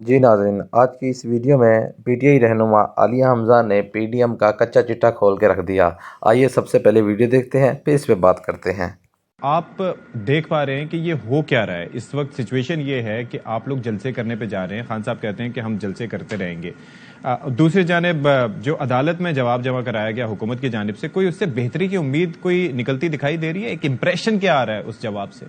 جی ناظرین، آج کی اس ویڈیو میں پی ٹی آئی رہنما عالیہ حمزہ نے پی ڈی ایم کا کچا چٹا کھول کے رکھ دیا۔ آئیے سب سے پہلے ویڈیو دیکھتے ہیں، پھر اس پہ بات کرتے ہیں۔ آپ دیکھ پا رہے ہیں کہ یہ ہو کیا رہا ہے اس وقت۔ سچویشن یہ ہے کہ آپ لوگ جلسے کرنے پہ جا رہے ہیں، خان صاحب کہتے ہیں کہ ہم جلسے کرتے رہیں گے۔ دوسری جانب جو عدالت میں جواب جمع کرایا گیا حکومت کی جانب سے، کوئی اس سے بہتری کی امید کوئی نکلتی دکھائی دے رہی ہے؟ ایک امپریشن کیا آ رہا ہے اس جواب سے؟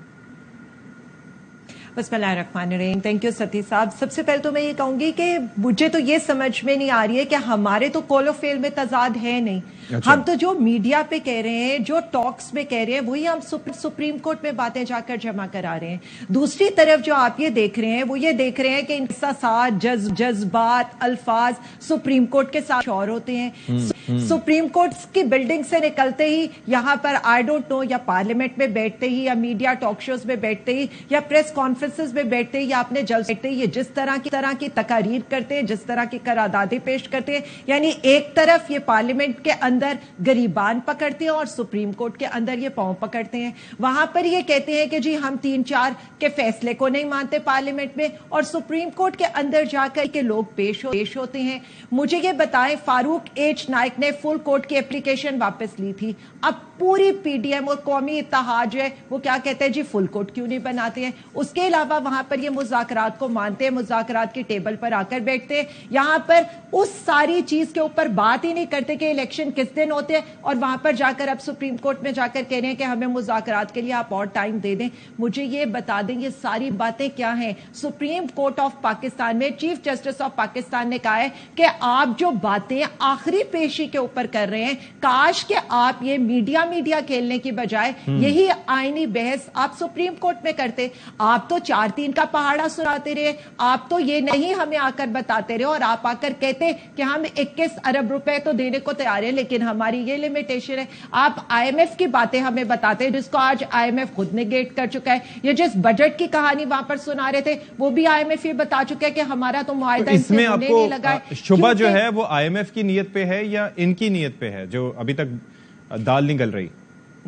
بسم اللہ الرحمن الرحیم۔ تھینک یو ستی صاحب۔ سب سے پہلے تو میں یہ کہوں گی کہ مجھے تو یہ سمجھ میں نہیں آ رہی ہے کہ ہمارے تو کال آف فیل میں تضاد ہے نہیں۔ ہم تو جو میڈیا پہ کہہ رہے ہیں، جو ٹاکس میں کہہ رہے ہیں، وہی ہم سپریم کورٹ میں باتیں جا کر جمع کرا رہے ہیں۔ دوسری طرف جو آپ یہ دیکھ رہے ہیں، وہ یہ دیکھ رہے ہیں کہ احساسات، جذبات، الفاظ سپریم کورٹ کے ساتھ شور ہوتے ہیں۔ سپریم کورٹ کی بلڈنگ سے نکلتے ہی یہاں پر آئی ڈونٹ نو، یا پارلیمنٹ میں بیٹھتے ہی، یا میڈیا ٹاک شوز میں بیٹھتے ہی، یا پریس کانفرنسز میں بیٹھتے ہی، یا اپنے جلسے بیٹھتے ہی، یہ جس طرح کی تقاریر کرتے ہیں، جس طرح کی قراردادیں پیش کرتے ہیں، یعنی ایک طرف یہ پارلیمنٹ کے اندر گریبان پکڑتے ہیں اور سپریم کورٹ کے اندر یہ پاؤں پکڑتے ہیں۔ وہاں پر یہ کہتے ہیں کہ جی ہم 3-4 کے فیصلے کو نہیں مانتے پارلیمنٹ میں، اور سپریم کورٹ کے اندر جا کر کے لوگ پیش ہوتے ہیں۔ مجھے یہ بتائیں، فاروق ایچ نائک نے فل کورٹ کی اپلیکیشن واپس لی تھی، اب پوری پی ڈی ایم اور قومی اتحاد جو ہے وہ کیا کہتے ہیں، جی فل کورٹ کیوں نہیں بناتے ہیں؟ اس کے علاوہ وہاں پر یہ مذاکرات کو مانتے ہیں، مذاکرات کی ٹیبل پر آ کر بیٹھتے ہیں، یہاں پر اس ساری چیز کے اوپر بات ہی نہیں کرتے کہ الیکشن کس دن ہوتے ہیں، اور وہاں پر جا کر اب سپریم کورٹ میں جا کر کہہ رہے ہیں کہ ہمیں مذاکرات کے لیے آپ اور ٹائم دے دیں۔ مجھے یہ بتا دیں یہ ساری باتیں کیا ہیں؟ سپریم کورٹ آف پاکستان میں چیف جسٹس آف پاکستان نے کہا ہے کہ آپ جو باتیں آخری پیشی کے اوپر کر رہے ہیں، کاش کہ آپ یہ میڈیا کھیلنے کی بجائے یہی آئینی بحث آپ سپریم کورٹ میں کرتے۔ آپ تو 4-3 کا پہاڑا سناتے رہے، آپ تو یہ نہیں ہمیں آ کر بتاتے رہے، اور آپ آ کر کہتے کہ ہم 21 ارب روپے تو دینے کو تیار ہیں، لیکن ہماری یہ لمیٹیشن ہے۔ آپ آئی ایم ایف کی باتیں ہمیں بتاتے ہیں، جس کو آج آئی ایم ایف خود نیگیٹ کر چکا ہے۔ یہ جس بجٹ کی کہانی وہاں پر سنا رہے تھے، وہ بھی آئی ایم ایف یہ بتا چکا ہے کہ ہمارا تو معاہدہ ان سے ہونے نہیں لگا ہے۔ شبہ جو ہے وہ آئی ایم ایف کی نیت پہ ہے یا ان کی نیت پہ ہے جو ابھی تک دال نہیں گل رہی؟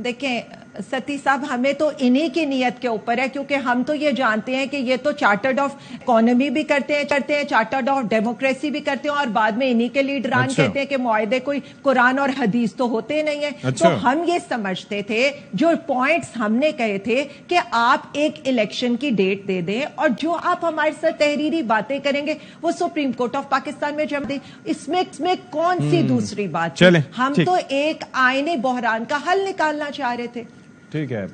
دیکھیں ستی صاحب، ہمیں تو انہی کی نیت کے اوپر ہے، کیونکہ ہم تو یہ جانتے ہیں کہ یہ تو چارٹرڈ آف اکانومی بھی کرتے ہیں، چارٹرڈ آف ڈیموکریسی بھی کرتے ہیں، اور بعد میں انہی کے لیڈران کہتے ہیں کہ معاہدے کوئی قرآن اور حدیث تو ہوتے نہیں ہیں۔ تو ہم یہ سمجھتے تھے، جو پوائنٹس ہم نے کہے تھے کہ آپ ایک الیکشن کی ڈیٹ دے دیں، اور جو آپ ہمارے ساتھ تحریری باتیں کریں گے وہ سپریم کورٹ آف پاکستان میں جمع دیں۔ اس میں کون سی دوسری بات ہے؟ ہم تو ایک آئینی بحران کا حل نکالنا چاہ رہے تھے۔ ٹھیک ہے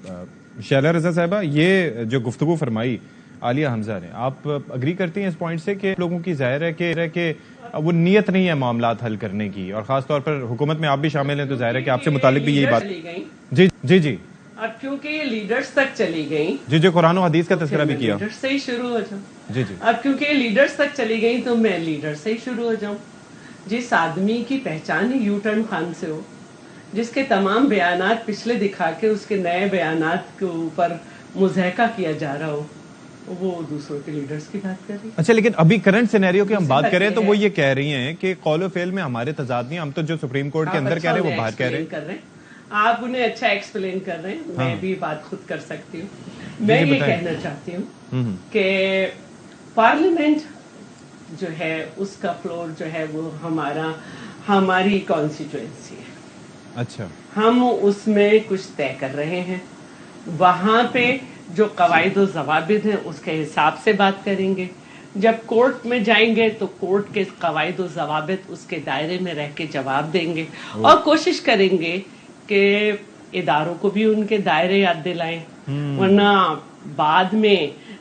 شیلا رضا صاحبہ، یہ جو گفتگو فرمائی عالیہ حمزہ نے، آپ اگری کرتی ہیں اس پوائنٹ سے کہ لوگوں کی ظاہر ہے کہ وہ نیت نہیں ہے معاملات حل کرنے کی، اور خاص طور پر حکومت میں آپ بھی شامل ہیں تو ظاہر ہے کہ آپ سے متعلق بھی یہی بات؟ جی اب کیونکہ یہ لیڈرز تک چلی گئیں، جی قرآن و حدیث کا تذکرہ بھی کیا، لیڈرز سے ہی شروع ہو جاؤں۔ جی اب کیونکہ یہ لیڈرز تک چلی گئیں تو میں لیڈر سے ہی شروع ہو جاؤں۔ جس آدمی کی پہچان ہی یو ٹرن خان سے ہو، جس کے تمام بیانات پچھلے دکھا کے اس کے نئے بیانات کے اوپر مضحکہ کیا جا رہا ہو، وہ دوسروں کے لیڈرز کی بات کر رہی ہے۔ اچھا، لیکن ابھی کرنٹ سینیریو کی ہم بات کریں تو وہ یہ کہہ رہی ہیں کہ قول و فعل میں ہمارے تضاد نہیں، ہم تو جو سپریم کورٹ کے اندر کہہ رہے ہیں وہ باہر کہہ رہے ہیں۔ آپ انہیں اچھا ایکسپلین کر رہے ہیں، میں بھی بات خود کر سکتی ہوں۔ میں یہ کہنا چاہتی ہوں کہ پارلیمنٹ جو ہے اس کا فلور جو ہے وہ ہماری کانسٹیچوئنسی ہے۔ اچھا، ہم اس میں کچھ طے کر رہے ہیں، وہاں پہ جو قواعد و ضوابط ہیں اس کے حساب سے بات کریں گے۔ جب کورٹ میں جائیں گے تو کورٹ کے قواعد و ضوابط اس کے دائرے میں رہ کے جواب دیں گے، اور کوشش کریں گے کہ اداروں کو بھی ان کے دائرے یاد دلائیں، ورنہ بعد میں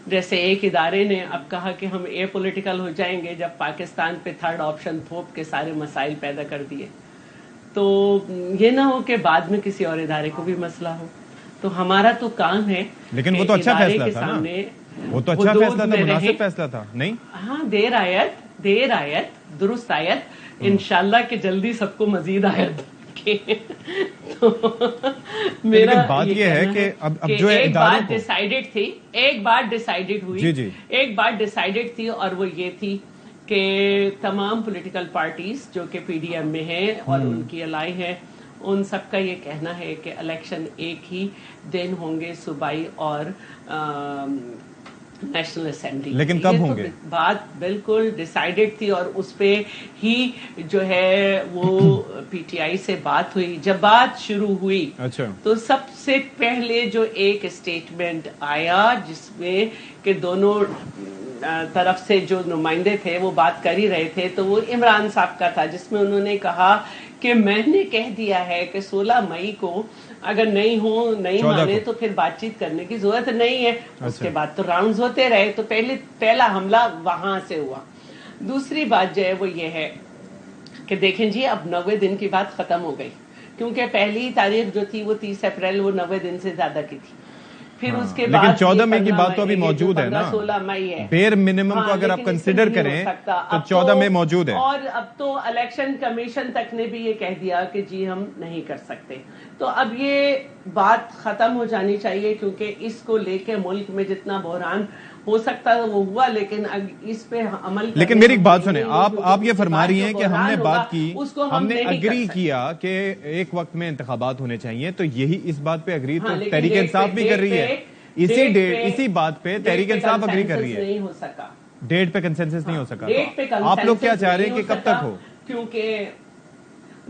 جیسے ایک ادارے نے اب کہا کہ ہم اے پولیٹیکل ہو جائیں گے، جب پاکستان پہ تھرڈ آپشن تھوپ کے سارے مسائل پیدا کر دیے، تو یہ نہ ہو کہ بعد میں کسی اور ادارے کو بھی مسئلہ ہو۔ تو ہمارا تو کام ہے، لیکن وہ تو اچھا فیصلہ تھا نا، وہ تو اچھا فیصلہ تھا، مناسب فیصلہ تھا، نہیں؟ ہاں، دیر آیت درست آیت، انشاءاللہ کہ جلدی سب کو مزید آیت میرا بات یہ ہے کہ اب جو ایک بات ڈیسائیڈڈ تھی، ایک بات ڈیسائیڈڈ ہوئی، ایک بات ڈیسائیڈڈ تھی، اور وہ یہ تھی کہ تمام پولیٹیکل پارٹیز جو کہ پی ڈی ایم میں ہیں اور ان کی الائی ہیں، ان سب کا یہ کہنا ہے کہ الیکشن ایک ہی دن ہوں گے، صوبائی اور नेशनल असेंबली। लेकिन कब होंगे? तो बात बिल्कुल डिसाइडेड थी और उस पे ही जो है वो पीटीआई से बात हुई। जब बात शुरू हुई अच्छा, तो सबसे पहले जो एक स्टेटमेंट आया जिसमें कि दोनों तरफ से जो नुमाइंदे थे वो बात कर ही रहे थे, तो वो इमरान साहब का था, जिसमें उन्होंने कहा कि मैंने कह दिया है कि 16 मई को अगर नहीं माने तो फिर बातचीत करने की जरूरत नहीं है। उसके बाद तो राउंड्स होते रहे, तो पहला हमला वहां से हुआ। दूसरी बात जो है वो ये है कि देखें जी, अब 90 दिन की बात खत्म हो गई, क्योंकि पहली तारीख जो थी वो 30 अप्रैल वो 90 दिन से ज्यादा की थी। फिर उसके बाद लेकिन 14 मई की बात तो अभी मौजूद है ना, 16 मई है बेयर मिनिमम को अगर आप कंसिडर करें तो 14 मई मौजूद है। और अब तो इलेक्शन कमीशन तक ने भी ये कह दिया कि जी हम नहीं कर सकते। तो अब ये बात खत्म हो जानी चाहिए, क्योंकि इसको लेके मुल्क में जितना बहरान हो सकता है वो हुआ, लेकिन इस पे अमल। लेकिन मेरी एक बात सुने, आप ये फरमा रही हैं कि हमने बात की, हमने अग्री किया कि एक वक्त में इंतखाबात होने चाहिए, तो यही इस बात पे अग्री तो तहरीक इंसाफ भी कर रही है। इसी बात पे तहरीक इंसाफ अग्री कर रही है। नहीं हो सका, डेट पे कंसेंसस नहीं हो सका। डेट पे आप लोग क्या चाह रहे हैं कि कब तक हो? क्योंकि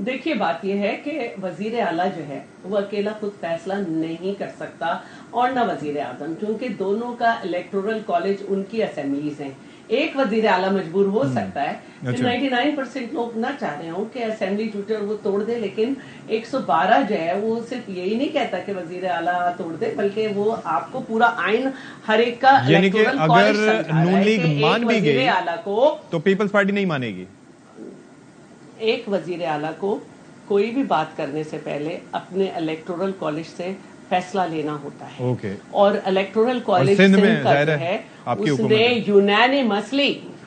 देखिए बात यह है कि वजीर आला जो है वो अकेला खुद फैसला नहीं कर सकता, और न वजीर आजम, क्योंकि दोनों का इलेक्टोरल कॉलेज उनकी असेंबलीज हैं। एक वजीर आला मजबूर हो सकता है कि 99% लोग ना चाह रहे हो कि असेंबली टूटे और वो तोड़ दे, लेकिन 112 जो है वो सिर्फ यही नहीं कहता कि वजीर आला तोड़ दे, बल्कि वो आपको पूरा आइन हर एक का इलेक्टोरल कॉलेज समझा रहा है कि नून लीग मान भी गई आला को तो पीपल्स पार्टी नहीं मानेगी। एक वजीर आला को कोई भी बात करने से पहले अपने इलेक्टोरल कॉलेज से फैसला लेना होता है। ओके। और इलेक्टोरल कॉलेज सिंध का में जो है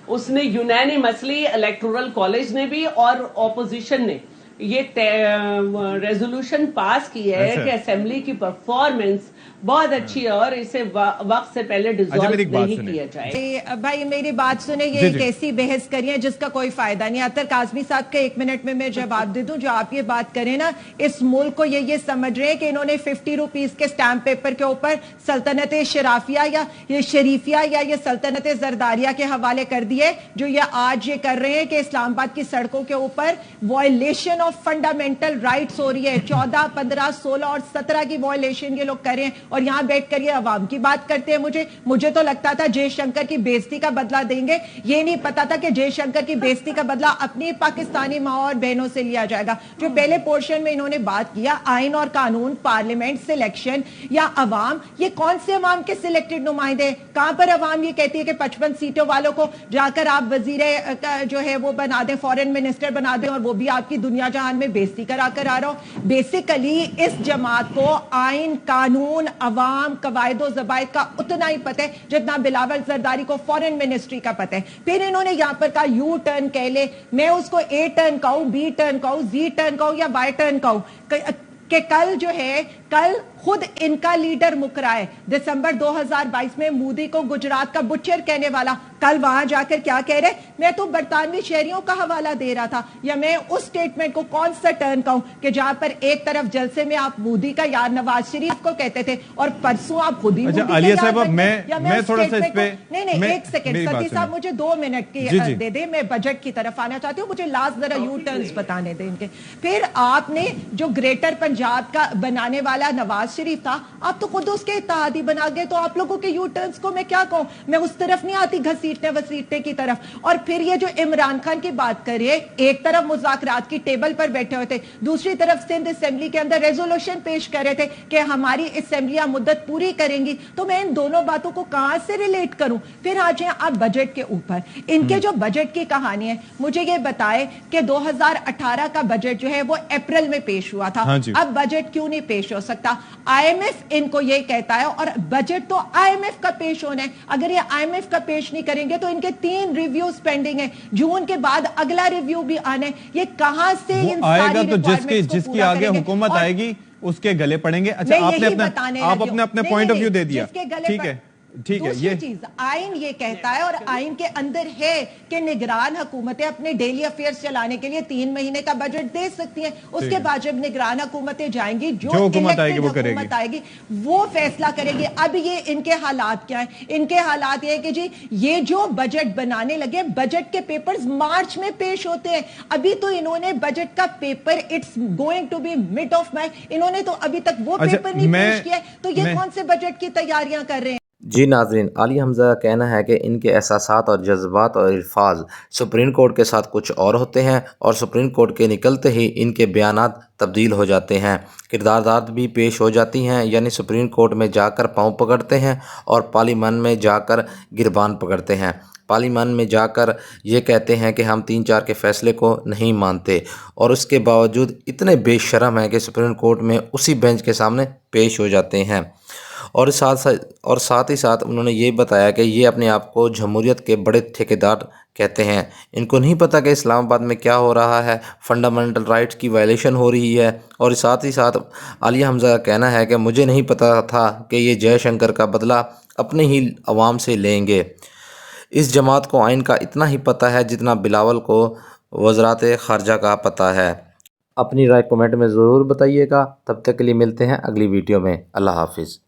उसने यूनानिमसली इलेक्टोरल कॉलेज ने भी और ऑपोजिशन ने ये रेजोल्यूशन पास की है कि असेंबली की परफॉर्मेंस बहुत अच्छी है और इसे वक्त से पहले डिसॉल्व नहीं किया जाए। भाई मेरी बात सुने, ये एक ऐसी बहस करिए जिसका कोई फायदा नहीं। अतर काजमी साहब के 1 मिनट में मैं जवाब दे दूं। जो आप ये बात करें ना, इस मुल्क को ये समझ रहे हैं कि इन्होंने 50 रुपीज के स्टैम्प पेपर के ऊपर सल्तनत शराफिया या ये शरीफिया या ये सल्तनत जरदारिया के हवाले कर दिए। जो ये आज ये कर रहे हैं कि इस्लामाबाद की सड़कों के ऊपर वॉयलेशन ऑफ फंडामेंटल राइट्स हो रही है। 14, 15, 16 और 17 की वॉयलेशन ये लोग कर रहे हैं, और यहां बैठकर ये अवाम की बात करते हैं। मुझे तो लगता था जयशंकर की बेइज्जती का बदला देंगे, ये नहीं पता था कि जयशंकर की बेइज्जती का बदला अपनी पाकिस्तानी माँ और बहनों से लिया जाएगा। जो पहले पोर्शन में इन्होंने बात किया, आइन और कानून, पार्लियामेंट, सिलेक्शन या अवाम, ये कौन से अवाम के सिलेक्टेड नुमाइंदे? कहां पर अवाम ये कहती है कि 55 सीटों वालों को जाकर आप वजीर जो है वो बना दें, फॉरेन मिनिस्टर बना दें, और वो भी आपकी दुनिया जहान में बेइज्जती करा कर आ रहा हो। बेसिकली इस जमात को आइन, कानून, अवाम, कवायदो ज़बाइद का उतना ही पता है जितना बिलावल जरदारी को फॉरेन मिनिस्ट्री का पता है। फिर इन्होंने यहां पर कहा यू टर्न कह ले, मैं उसको ए टर्न कहूं, बी टर्न कहूं, जी टर्न कहूं या वाई टर्न कहूं, कि कल जो है, कल खुद इनका लीडर मुकरा है दिसंबर 2022 में मोदी को गुजरात का बुचर कहने वाला। कल वहां जाकर क्या कह रहे, मैं तो बरतानवी शहरियों का हवाला दे रहा था, या मैं उस स्टेटमेंट को कौन सा टर्न कहूं कि जहां पर एक तरफ जलसे में आप मोदी का यार नवाज शरीफ को कहते थे और परसों आप खुद ही आलिया साहब, मैं थोड़ा सा इस पे नहीं एक सेकंड सती साहब, मुझे 2 मिनट की दे दे, मैं बजट की तरफ आना चाहती हूँ। मुझे लास्ट जरा यू टर्न्स बताने दें इनके। फिर आपने जो ग्रेटर पंजाब का बनाने वाला नवाज शरीफ था, आप तो खुद उसके इत्तेहादी बना गए, तो आप लोगों के यू टर्न्स को मैं क्या कहूं? मैं उस तरफ नहीं आती घसीटने वसीटने की तरफ। और फिर ये जो इमरान खान की बात करिए, एक तरफ मुज़ाकरात की टेबल पर बैठे हुए थे, दूसरी तरफ सिंध असेंबली के अंदर रेजोल्यूशन पेश कर रहे थे कि हमारी असेंबलियां मुद्दत पूरी करेंगी। तो मैं इन दोनों बातों को कहां से रिलेट करूं? फिर आ जाए आप बजट के ऊपर। इनके जो बजट की कहानी है, मुझे ये बताए कि 2018 का बजट जो है वो अप्रैल में पेश हुआ था। अब बजट क्यों नहीं पेश हो सकता? आईएमएफ इनको ये कहता है, और बजट तो आईएमएफ का पेश होना है। अगर ये आईएमएफ का पेश नहीं करेंगे तो इनके 3 रिव्यूज पेंडिंग है, जून के बाद अगला रिव्यू भी आना है। ये कहां से इन आएगा? तो जिसकी आगे हुकूमत आएगी उसके गले पड़ेंगे। अच्छा, आप अपने पॉइंट ऑफ व्यू दे दिया, ठीक है, ठीक है, दूसरी ये चीज, आइन ये कहता है और आइन के अंदर है कि निगरान हुकूमतें अपने डेली अफेयर्स चलाने के लिए 3 महीने का बजट दे सकती हैं। उसके बाद जब निगरान हुकूमतें जाएंगी, जो हुकूमत आएगी वो इलेक्टेड करेगी। हुकूमत आएगी वो फैसला करेगी। अब ये इनके हालात क्या है? इनके हालात ये है कि जी ये जो बजट बनाने लगे, बजट के पेपर्स मार्च में पेश होते हैं। अभी तो इन्होंने बजट का paper, it's going to be mid of May, इन्होंने तो अभी तक वो अच्छा, पेपर नहीं मैं- पेश किया है। तो ये मैं- कौन से बजट की तैयारियां कर रहे हैं? जी नाज़रीन, आलिया हमज़ा का कहना है कि इनके एहसासात और जज्बात और अल्फाज सुप्रीम कोर्ट के साथ कुछ और होते हैं और सुप्रीम कोर्ट के निकलते ही इनके बयानात तब्दील हो जाते हैं, किरदारदाद भी पेश हो जाती हैं, यानी सुप्रीम कोर्ट में जाकर पाँव पकड़ते हैं और पार्लियामान में जाकर गिरबान पकड़ते हैं। पार्लियामान में जाकर ये कहते हैं कि हम 3-4 के फ़ैसले को नहीं मानते और उसके बावजूद इतने बेशर्म हैं कि सुप्रीम कोर्ट में उसी बेंच के सामने पेश हो जाते हैं। और साथ ही साथ उन्होंने ये बताया कि ये अपने आप को जमहूरियत के बड़े ठेकेदार कहते हैं। इनको नहीं पता कि इस्लामाबाद में क्या हो रहा है, फंडामेंटल राइट्स की वायलेशन हो रही है। और साथ ही साथ आलिया हमज़ा का कहना है कि मुझे नहीं पता था कि ये जयशंकर का बदला अपने ही अवाम से लेंगे। इस जमात को आइन का इतना ही पता है जितना बिलावल को वज़रात ख़ारजा का पता है। अपनी राय कमेंट में ज़रूर बताइएगा। तब तक के लिए मिलते हैं अगली वीडियो में। अल्लाह हाफिज़।